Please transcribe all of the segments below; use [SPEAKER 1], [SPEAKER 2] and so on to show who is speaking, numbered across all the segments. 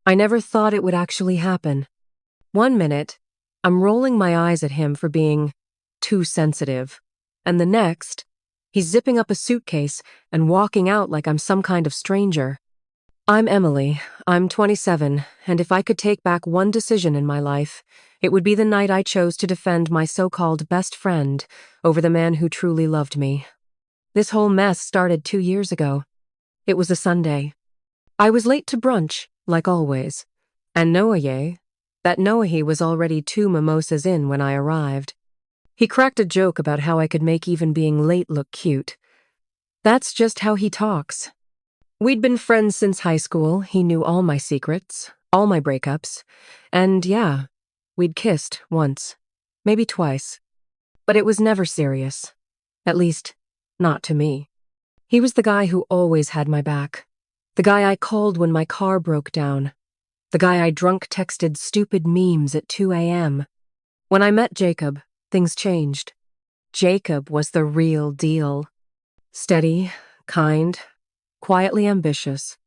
[SPEAKER 1] I never thought it would actually happen. One minute, I'm rolling my eyes at him for being too sensitive. And the next, he's zipping up a suitcase and walking out like I'm some kind of stranger. I'm Emily. I'm 27, and if I could take back one decision in my life, it would be the night I chose to defend my so-called best friend over the man who truly loved me. This whole mess started 2 years ago. It was a Sunday. I was late to brunch, like always, and Noahe was already 2 mimosas in when I arrived. He cracked a joke about how I could make even being late look cute. That's just how he talks. We'd been friends since high school. He knew all my secrets, all my breakups, and yeah, we'd kissed once, maybe twice. But it was never serious. At least, not to me. He was the guy who always had my back. The guy I called when my car broke down. The guy I drunk texted stupid memes at 2 a.m. When I met Jacob, things changed. Jacob was the real deal. Steady, kind, quietly ambitious.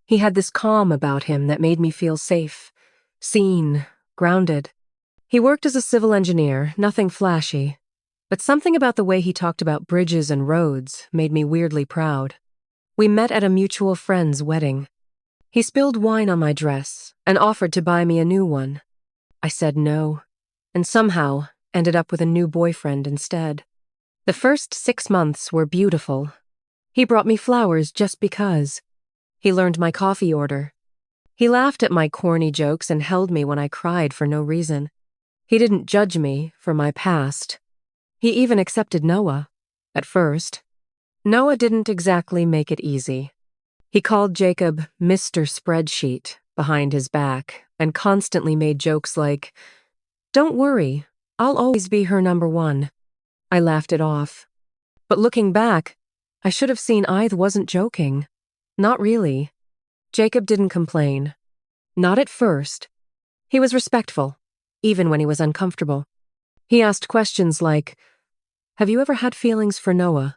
[SPEAKER 1] He had this calm about him that made me feel safe, seen, grounded. He worked as a civil engineer, nothing flashy, but something about the way he talked about bridges and roads made me weirdly proud. We met at a mutual friend's wedding. He spilled wine on my dress and offered to buy me a new one. I said no, and somehow ended up with a new boyfriend instead. The first 6 months were beautiful. He brought me flowers just because. He learned my coffee order. He laughed at my corny jokes and held me when I cried for no reason. He didn't judge me for my past. He even accepted Noah, at first. Noah didn't exactly make it easy. He called Jacob Mr. Spreadsheet behind his back and constantly made jokes like, "Don't worry, I'll always be her number one." I laughed it off. But looking back, I should have seen I wasn't joking. Not really. Jacob didn't complain. Not at first. He was respectful, even when he was uncomfortable. He asked questions like, "Have you ever had feelings for Noah?"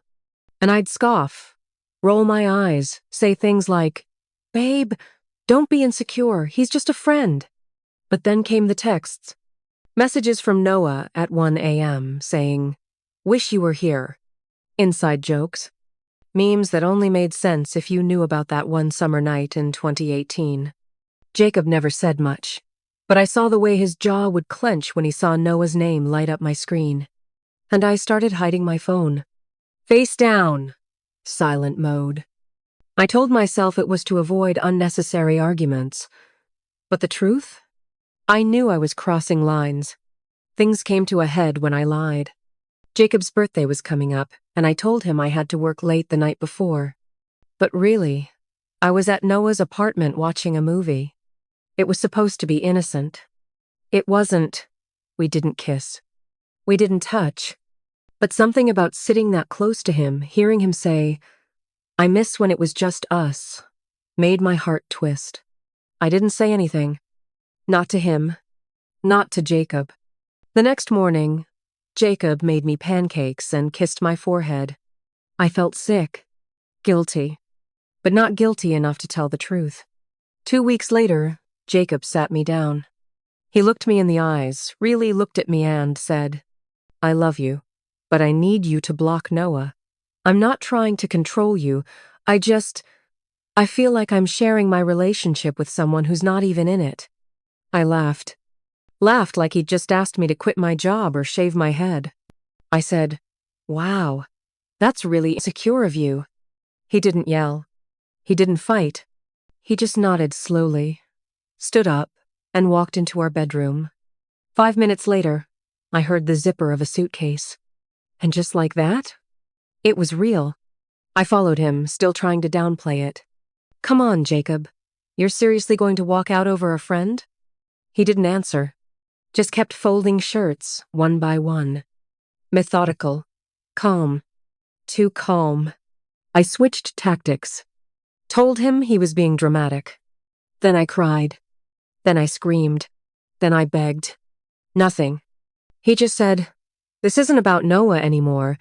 [SPEAKER 1] And I'd scoff, roll my eyes, say things like, "Babe, don't be insecure, he's just a friend." But then came the texts. Messages from Noah at 1 a.m. saying, "Wish you were here." Inside jokes. Memes that only made sense if you knew about that one summer night in 2018. Jacob never said much, but I saw the way his jaw would clench when he saw Noah's name light up my screen. And I started hiding my phone. Face down. Silent mode. I told myself it was to avoid unnecessary arguments. But the truth? I knew I was crossing lines. Things came to a head when I lied. Jacob's birthday was coming up, and I told him I had to work late the night before. But really, I was at Noah's apartment watching a movie. It was supposed to be innocent. It wasn't. We didn't kiss. We didn't touch. But something about sitting that close to him, hearing him say, "I miss when it was just us," made my heart twist. I didn't say anything. Not to him. Not to Jacob. The next morning, Jacob made me pancakes and kissed my forehead. I felt sick, guilty, but not guilty enough to tell the truth. 2 weeks later, Jacob sat me down. He looked me in the eyes, really looked at me and said, "I love you, but I need you to block Noah. I'm not trying to control you, I feel like I'm sharing my relationship with someone who's not even in it." I laughed. Laughed like he'd just asked me to quit my job or shave my head. I said, "Wow, that's really insecure of you." He didn't yell. He didn't fight. He just nodded slowly, stood up, and walked into our bedroom. 5 minutes later, I heard the zipper of a suitcase. And just like that, it was real. I followed him, still trying to downplay it. "Come on, Jacob. You're seriously going to walk out over a friend?" He didn't answer. Just kept folding shirts, one by one. Methodical. Calm. Too calm. I switched tactics. Told him he was being dramatic. Then I cried. Then I screamed. Then I begged. Nothing. He just said, "This isn't about Noah anymore.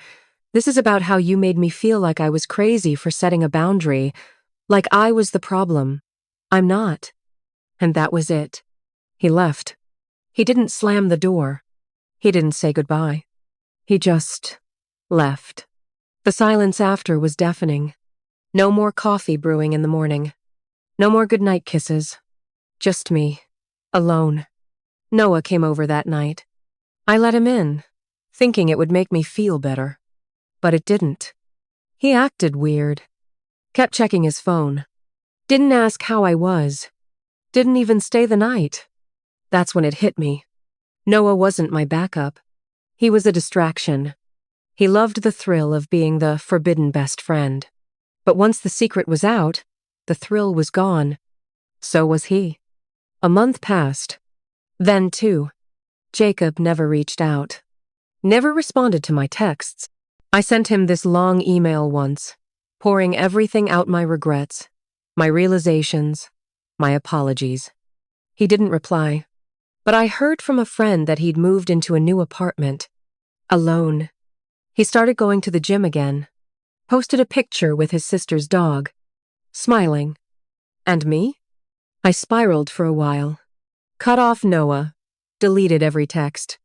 [SPEAKER 1] This is about how you made me feel like I was crazy for setting a boundary, like I was the problem. I'm not." And that was it. He left. He didn't slam the door. He didn't say goodbye. He just left. The silence after was deafening. No more coffee brewing in the morning. No more goodnight kisses. Just me. Alone. Noah came over that night. I let him in, thinking it would make me feel better. But it didn't. He acted weird. Kept checking his phone. Didn't ask how I was. Didn't even stay the night. That's when it hit me. Noah wasn't my backup. He was a distraction. He loved the thrill of being the forbidden best friend. But once the secret was out, the thrill was gone. So was he. A month passed. Then, too, Jacob never reached out. Never responded to my texts. I sent him this long email once, pouring everything out, my regrets, my realizations, my apologies. He didn't reply. But I heard from a friend that he'd moved into a new apartment. Alone. He started going to the gym again. Posted a picture with his sister's dog. Smiling. And me? I spiraled for a while. Cut off Noah. Deleted every text.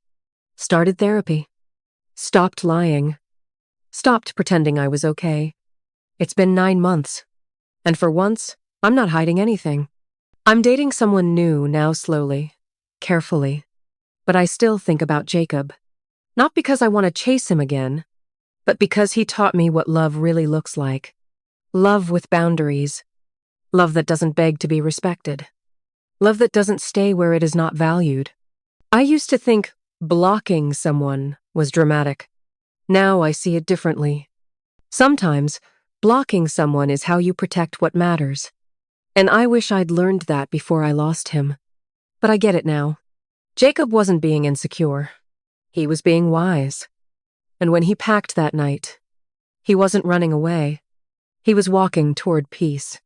[SPEAKER 1] Started therapy. Stopped lying. Stopped pretending I was okay. It's been 9 months. And for once, I'm not hiding anything. I'm dating someone new now, slowly. Carefully. But I still think about Jacob. Not because I want to chase him again, but because he taught me what love really looks like. Love with boundaries. Love that doesn't beg to be respected. Love that doesn't stay where it is not valued. I used to think blocking someone was dramatic. Now I see it differently. Sometimes, blocking someone is how you protect what matters. And I wish I'd learned that before I lost him. But I get it now. Jacob wasn't being insecure. He was being wise. And when he packed that night, he wasn't running away. He was walking toward peace.